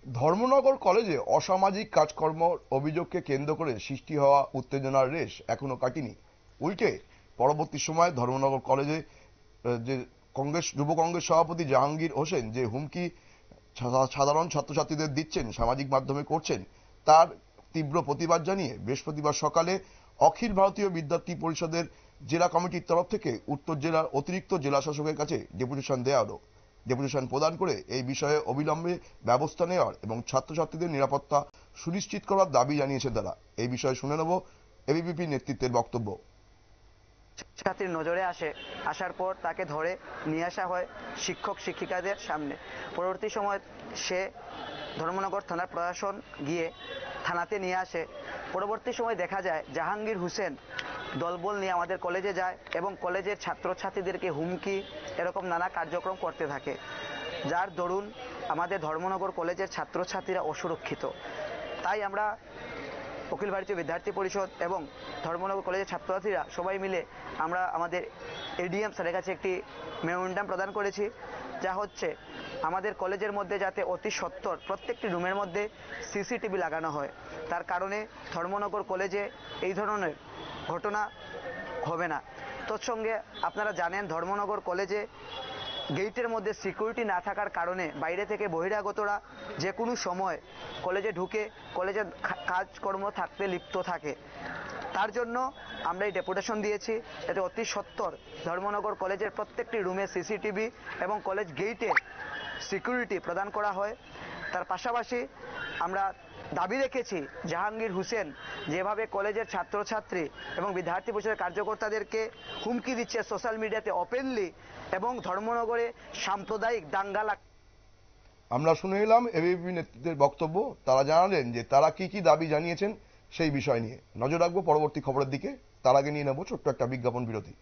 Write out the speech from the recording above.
ধর্মনগর কলেজে অসামাজিক কাজকর্ম অভিযোগকে কেন্দ্র করে সৃষ্টি হওয়া উত্তেজনার রেশ এখনো কাটেনি। উল্টে পরবর্তী সময়ে ধর্মনগর কলেজে যে যুব কংগ্রেস সভাপতি জাহাঙ্গীর হোসেন যে হুমকি সাধারণ ছাত্রছাত্রীদের দিচ্ছেন, সামাজিক মাধ্যমে করছেন, তার তীব্র প্রতিবাদ জানিয়ে বৃহস্পতিবার সকালে অখিল ভারতীয় বিদ্যার্থী পরিষদের জেলা কমিটির তরফ থেকে উত্তর জেলার অতিরিক্ত জেলা শাসকের কাছে ডেপুটেশন দেওয়া হলো। ডেপুটেশন প্রদান করে এই বিষয়ে অবিলম্বে ব্যবস্থা নেওয়ার এবং ছাত্রছাত্রীদের নিরাপত্তা সুনিশ্চিত করার দাবি জানিয়েছে তারা। এই বিষয়ে শুনে নেব এবিভিপি নেতৃত্বের বক্তব্য। ছাত্রীর নজরে আসার পর তাকে ধরে নিয়ে আসা হয় শিক্ষক শিক্ষিকাদের সামনে। পরবর্তী সময় সে ধর্মনগর থানার প্রশাসন গিয়ে থানাতে নিয়ে আসে। পরবর্তী সময় দেখা যায় জাহাঙ্গীর হোসেন দলবল নিয়ে আমাদের কলেজে যায় এবং কলেজের ছাত্রছাত্রীদেরকে হুমকি এরকম নানা কার্যক্রম করতে থাকে, যার দরুন আমাদের ধর্মনগর কলেজের ছাত্রছাত্রীরা অসুরক্ষিত। তাই আমরা অখিল ভারতীয় বিদ্যার্থী পরিষদ এবং ধর্মনগর কলেজের ছাত্রছাত্রীরা সবাই মিলে আমরা আমাদের এডিএম স্যারের কাছে একটি মেমোরেন্ডাম প্রদান করেছি, যা হচ্ছে আমাদের কলেজের মধ্যে যাতে অতি সত্বর প্রত্যেকটি রুমের মধ্যে সিসিটিভি লাগানো হয়। তার কারণে ধর্মনগর কলেজে এই ধরনের ঘটনা হবে না। তৎসঙ্গে আপনারা জানেন ধর্মনগর কলেজে গেটের মধ্যে সিকিউরিটি না থাকার কারণে বাইরে থেকে বহিরাগতরা যে কোনো সময় কলেজে ঢুকে কলেজের কাজকর্ম থাকতে লিপ্ত থাকে। তার জন্য আমরা এই ডেপুটেশন দিয়েছি যাতে অতি সত্বর ধর্মনগর কলেজের প্রত্যেকটি রুমে সিসিটিভি এবং কলেজ গেটে সিকিউরিটি প্রদান করা হয়। তার পাশাপাশি আমরা দাবি রেখেছি জাহাঙ্গীর হোসেন যেভাবে কলেজের ছাত্রছাত্রী এবং বিদ্যার্থী পরিষদের কার্যকর্তাদেরকে হুমকি দিচ্ছে সোশ্যাল মিডিয়াতে ওপেনলি এবং ধর্মনগরে সাম্প্রদায়িক দাঙ্গা আমরা শুনে এলাম এবিভিপি নেতৃত্বের বক্তব্য। তারা জানালেন যে তারা কি কি দাবি জানিয়েছেন সেই বিষয় নিয়ে। নজর রাখবো পরবর্তী খবরের দিকে। তার আগে নিয়ে নেব ছোট্ট একটা বিজ্ঞাপন বিরতি।